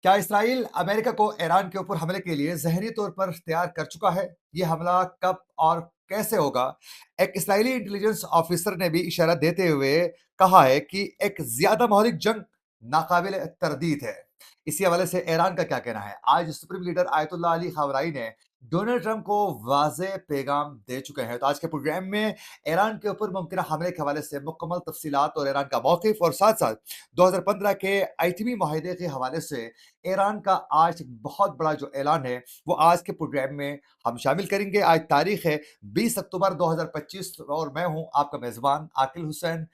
क्या Israel America को Iran के ऊपर हमले के लिए ज़हनी तौर पर तैयार कर चुका है? ये हमला कब और कैसे होगा? एक इस्राएली इंटेलिजेंस ऑफिसर ने भी इशारा देते हुए कहा है कि एक ज़्यादा मौलिक जंग नाकाबिल तरदीद है। इसी हवाले से ईरान का क्या कहना है? आज supreme leader Ayatollah Ali Khamenei ने डोनाल्ड ट्रंप को वाज़ेह पैगाम दे चुके हैं। तो आज के प्रोग्राम में ईरान के ऊपर मुमकिन हमले के हवाले से मुकम्मल तफसीलात और ईरान का मौक़िफ़ और साथ-साथ 2015 के एटमी माहिदे के हवाले से ईरान का आज एक बहुत बड़ा जो ऐलान है, वो आज के प्रोग्राम में हम शामिल करेंगे। आज तारीख है 20 अक्टूबर 2025 और मैं हूँ आपका मेज़बान आकिल हुसैन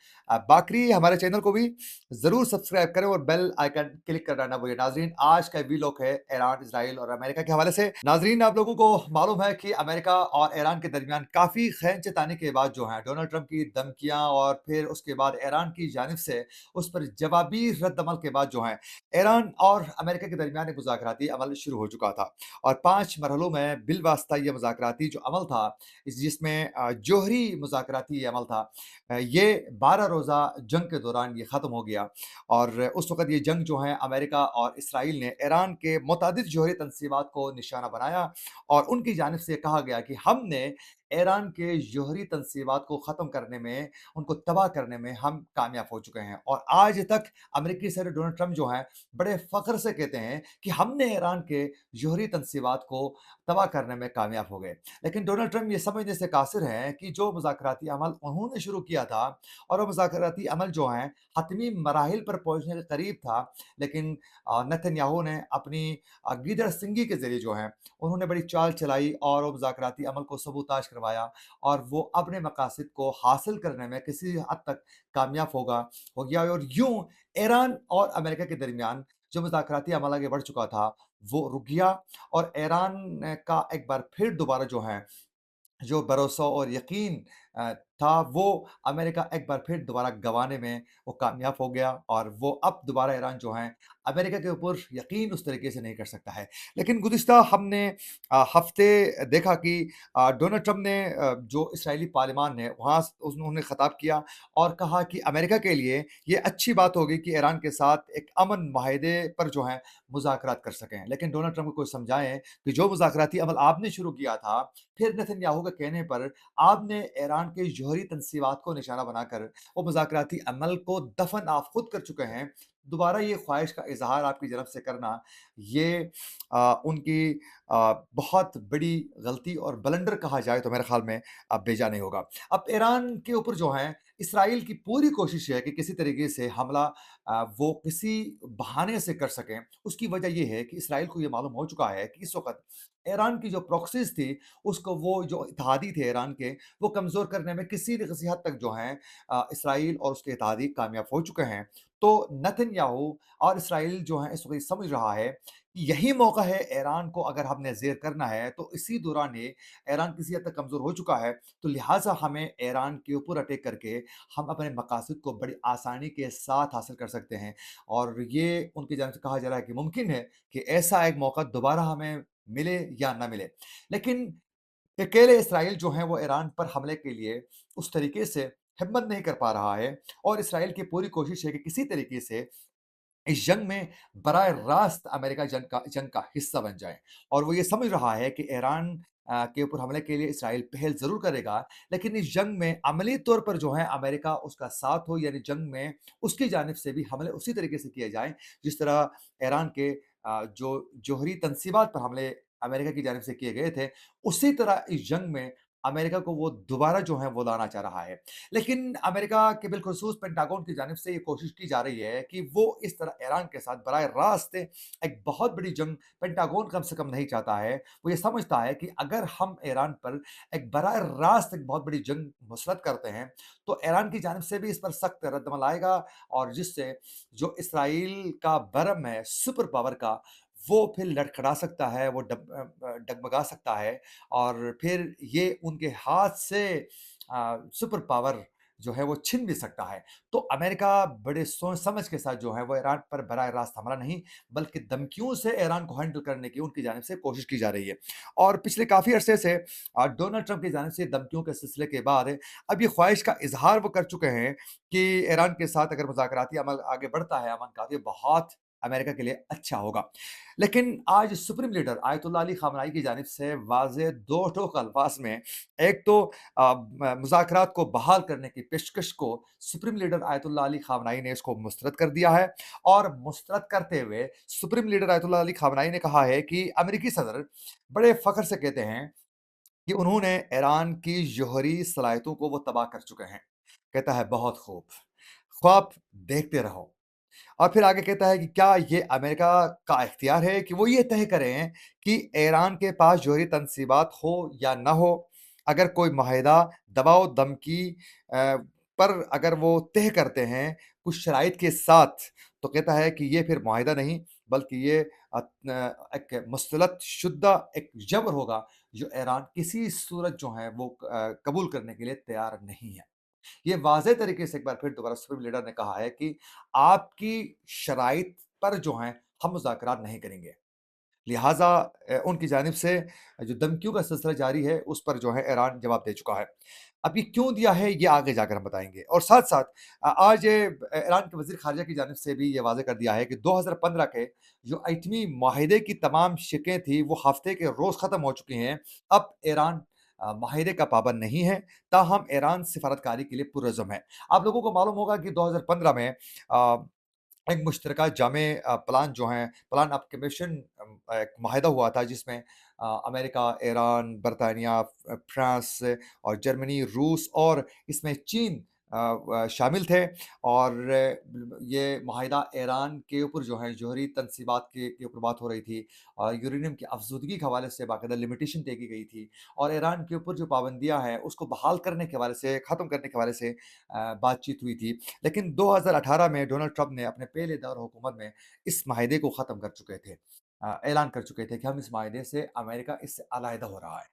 बाकरी। हमारे चैनल को भी ज़रूर सब्सक्राइब करें और बेल आइकन क्लिक करना ना भूलिए। नाज़रीन, आज का वीलॉग है ईरान, इज़राइल और अमेरिका के हवाले से। नाज़रीन, आप लोगों को मालूम है कि अमेरिका और ईरान के दरमियान काफ़ी खींचतानी के बाद जो है डोनाल्ड ट्रंप की धमकियाँ और फिर उसके बाद ईरान की जानिब से उस पर जवाबी रद्द-अमल के बाद जो है ईरान और अमेरिका के दरमियान एक मुज़ाकराती अमल शुरू हो चुका था और 5 मरहलों में बिलवास्ता ये मुज़ाकराती जो अमल था, जिसमें जौहरी मुज़ाकराती अमल था, ये 12 रोज़ा जंग के दौरान ये ख़त्म हो गया और उस वक़्त ये जंग जो है अमेरिका और इसराइल ने ईरान के मुतअद्दिद जौहरी तंसीबात को निशाना बनाया और उनकी जानिब से कहा गया कि हमने ईरान के जौहरी तंसीबात को ख़त्म करने में, उनको तबाह करने में हम कामयाब हो चुके हैं और आज तक अमेरिकी सदर डोनाल्ड ट्रंप जो हैं, बड़े फ़ख्र से कहते हैं कि हमने ईरान के जौहरी तंसीबात को तबाह करने में कामयाब हो गए। लेकिन डोनाल्ड ट्रंप ये समझने से कासिर हैं कि जो मुज़ाकराती अमल उन्होंने शुरू किया था और वो मुज़ाकराती अमल जो हैं, हतमी मराहिल पर पहुँचने के करीब था, लेकिन नेतन्याहू ने अपनी गीदड़ सिंगी के ज़रिए जो है, उन्होंने बड़ी चाल चलाई और वो मुज़ाकराती अमल को सबूताश करवाया और वो अपने मकासद को हासिल करने में किसी हद तक कामयाब हो गया और यूँ ईरान और अमेरिका के दरमियान जो मुज़ाकराती अमल आगे बढ़ चुका था, वो रुक गया और ईरान का एक बार फिर दोबारा जो है जो भरोसा और यकीन था वो अमेरिका एक बार फिर दोबारा गँवाने में वो कामयाब हो गया और वो अब दोबारा ईरान जो है अमेरिका के ऊपर यकीन उस तरीके से नहीं कर सकता है। लेकिन गुज़िश्ता हमने हफ़्ते देखा कि डोनाल्ड ट्रंप ने जो इस्राएली पार्लिमान है वहाँ स उन्होंने ख़िताब किया और कहा कि अमेरिका के लिए ये अच्छी बात होगी कि ईरान के साथ एक अमन माहिदे पर जो है मुज़ाकरात कर सकें। लेकिन डोनाल्ड ट्रंप को समझाएँ कि जो मुज़ाकराती अमल आपने शुरू किया था, फिर नेतन्याहू के कहने पर आपने ईरान के जौहरी तंसीबात को निशाना बनाकर वो मुज़ाकराती अमल को दफ़न आप खुद कर चुके हैं। दोबारा ये ख़्वाहिश का इज़हार आपकी तरफ से करना, ये उनकी बहुत बड़ी गलती और ब्लंडर कहा जाए तो मेरे ख़्याल में बेजा नहीं होगा। अब ईरान के ऊपर जो है इसराइल की पूरी कोशिश है कि किसी तरीके से हमला वो किसी बहाने से कर सकें। उसकी वजह ये है कि इसराइल को ये मालूम हो चुका है कि इस वक़्त ईरान की जो प्रॉक्सीज़ थी, उसको वो जो इत्तेहादी थे ईरान के, वो कमज़ोर करने में किसी न किसी हद तक जो हैं इसराइल और उसके इत्तेहादी कामयाब हो चुके हैं। तो नेतन्याहू और इसराइल जो है इस वक़्त समझ रहा है कि यही मौका है ईरान को अगर हमने ज़ेर करना है, तो इसी दौरान ये ईरान किसी हद तक कमज़ोर हो चुका है, तो लिहाज़ा हमें ईरान के ऊपर अटैक करके हम अपने मकासद को बड़ी आसानी के साथ हासिल कर सकते हैं। और ये उनकी जानिब से कहा जा रहा है कि मुमकिन है कि ऐसा एक मौका दोबारा हमें मिले या ना मिले। लेकिन अकेले इसराइल जो है वो ईरान पर हमले के लिए उस तरीके से हिम्मत नहीं कर पा रहा है और इसराइल की पूरी कोशिश है कि किसी तरीके से इस जंग में बराह रास्त अमेरिका जंग का हिस्सा बन जाए और वो ये समझ रहा है कि ईरान के ऊपर हमले के लिए इसराइल पहल ज़रूर करेगा, लेकिन इस जंग में अमली तौर पर जो है अमेरिका उसका साथ हो यानी जंग में उसकी जानिब से भी हमले उसी तरीके से किए जाएँ, जिस तरह ईरान के जो जौहरी तंसीबात पर हमले अमेरिका की जानिब से किए गए थे, उसी तरह इस जंग में अमेरिका को वो दोबारा जो है वो लाना चाह रहा है। लेकिन अमेरिका के बिलख़ुसूस पेंटागन की जानिब से ये कोशिश की जा रही है कि वो इस तरह ईरान के साथ बराह रास्त एक बहुत बड़ी जंग पेंटागन कम से कम नहीं चाहता है। वो ये समझता है कि अगर हम ईरान पर एक बराह रास्त एक बहुत बड़ी जंग मुसलत करते हैं, तो ईरान की जानिब से भी इस पर सख्त रद्दमल आएगा और जिससे जो इसराइल का भरम है सुपर पावर का, वो फिर लड़खड़ा सकता है, वो डगमगा सकता है और फिर ये उनके हाथ से सुपर पावर जो है वो छिन भी सकता है। तो अमेरिका बड़े सोच समझ के साथ जो है वो ईरान पर बराह रास्त हमला नहीं, बल्कि धमकियों से ईरान को हैंडल करने की उनकी जानिब से कोशिश की जा रही है। और पिछले काफ़ी अरसे से डोनाल्ड ट्रंप की जानिब से धमकियों के सिलसिले के बाद अब ये ख्वाहिश का इज़हार वो कर चुके हैं कि ईरान के साथ अगर मुज़ाकराती अमल आगे बढ़ता है अमन का, तो ये बहुत अमेरिका के लिए अच्छा होगा। लेकिन आज सुप्रीम लीडर आयतुल्लाह अली ख़ामनेई की जानिब से वाज़ेह दो टोक अल्फ़ाज़ में एक तो मुज़ाकरात को बहाल करने की पेशकश को सुप्रीम लीडर आयतुल्लाह अली ख़ामनेई ने इसको मुस्तरद कर दिया है और मुस्तरद करते हुए सुप्रीम लीडर आयतुल्लाह अली ख़ामनेई ने कहा है कि अमेरिकी सदर बड़े फ़ख्र से कहते हैं कि उन्होंने ईरान की जौहरी सलाहियतों को वो तबाह कर चुके हैं। कहता है बहुत खूब, ख्वाब देखते रहो। और फिर आगे कहता है कि क्या ये अमेरिका का इख्तियार है कि वो ये तय करें कि ईरान के पास जौहरी तनसीबात हो या ना हो। अगर कोई माहिदा दबाव धमकी पर अगर वो तय करते हैं कुछ शराइत के साथ, तो कहता है कि ये फिर माहिदा नहीं बल्कि ये एक मुस्तलत शुद्दा एक जबर होगा जो ईरान किसी सूरत जो है वो कबूल करने के लिए तैयार नहीं है। ये वाज़ेह तरीके से एक बार फिर दोबारा सुप्रीम लीडर ने कहा है कि आपकी शराइत पर जो हैं, हम मुज़ाकरात नहीं करेंगे। लिहाज़ा उनकी जानिब से जो धमकियों का सिलसिला जारी है, उस पर जो है ईरान जवाब दे चुका है। अब ये क्यों दिया है, ये आगे जाकर हम बताएँगे और साथ-साथ आज ईरान के वज़ीर ख़ारिजा की जानिब से भी ये वाज़ेह कर दिया है कि 2015 के जो एटमी माहिदे की तमाम शिकें थी, वो हफ़्ते के रोज़ ख़त्म हो चुकी हैं। अब ईरान माहिदे का पाबंद नहीं है, ताहम ईरान सिफ़ारतकारी के लिए पुरअज़्म है। आप लोगों को मालूम होगा कि 2015 में एक मुश्तरका जामे प्लान जो हैं, प्लान ऑफ कमीशन एक माहिदा हुआ था जिसमें अमेरिका, ईरान, बरतानिया, फ्रांस और जर्मनी, रूस और इसमें चीन शामिल थे और ये माहिदा ईरान के ऊपर जो है जौहरी तनसीबात के ऊपर बात हो रही थी और यूरेनियम की अफ़ज़ूदगी के हवाले से बाकायदा लिमिटेशन तय की गई थी और ईरान के ऊपर जो पाबंदियाँ हैं, उसको बहाल करने के हवाले से, ख़त्म करने के हवाले से बातचीत हुई थी। लेकिन 2018 में डोनाल्ड ट्रंप ने अपने पहले दौर हुकूमत में इस माहिदे को ख़त्म कर चुके थे। ऐलान कर चुके थे कि हम इस माहिदे से अमेरिका इससे अलहदा हो रहा है।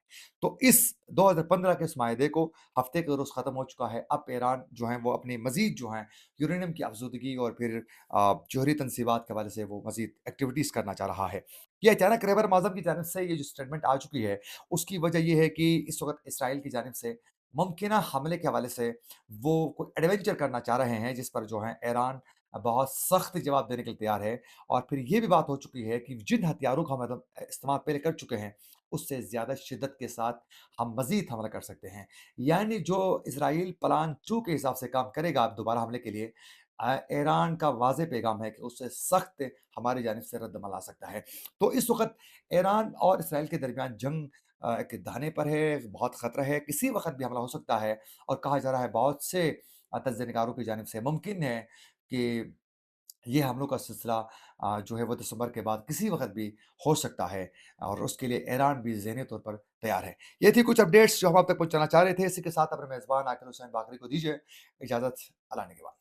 तो इस 2015 के इस माहिदे को हफ़्ते के रोज़ ख़त्म हो चुका है। अब ईरान जो है वो अपनी मज़ीद जो है यूरेनियम की अफ़ज़ूदगी और फिर जौहरी तनसीबात के हवाले से वो मज़ीद एक्टिविटीज़ करना चाह रहा है। ये अचानक रहबर माज़म की जानिब से ये जो स्टेटमेंट आ चुकी है, उसकी वजह ये है कि इस वक़्त इसराइल की जानिब से मुमकिना हमले के हवाले से वो कोई एडवेंचर करना चाह रहे हैं, जिस पर जो है ईरान बहुत सख्त जवाब देने के लिए तैयार है और फिर ये भी बात हो चुकी है कि जिन हथियारों का हम इस्तेमाल पहले कर चुके हैं, उससे ज़्यादा शिद्दत के साथ हम मज़ीद हमला कर सकते हैं। यानी जो इज़राइल प्लान 2 के हिसाब से काम करेगा अब दोबारा हमले के लिए ईरान का वाज़ेह पैगाम है कि उससे सख्त हमारी जानिब से रद्दमल आ सकता है। तो इस वक़्त ईरान और इसराइल के दरमियान जंग एक दाने पर है, बहुत ख़तरा है, किसी वक़्त भी हमला हो सकता है और कहा जा रहा है बहुत से तज्ज़िया निगारों की जानिब से मुमकिन है कि ये हमलों का सिलसिला जो है वो दिसंबर के बाद किसी वक़्त भी हो सकता है और उसके लिए ईरान भी ज़हनी तौर पर तैयार है। ये थी कुछ अपडेट्स जो हम आप तक पहुँचाना चाह रहे थे। इसी के साथ अपने मेज़बान आकिल हुसैन बाकरी को दीजिए इजाज़त। अल्लाह ने के बाद।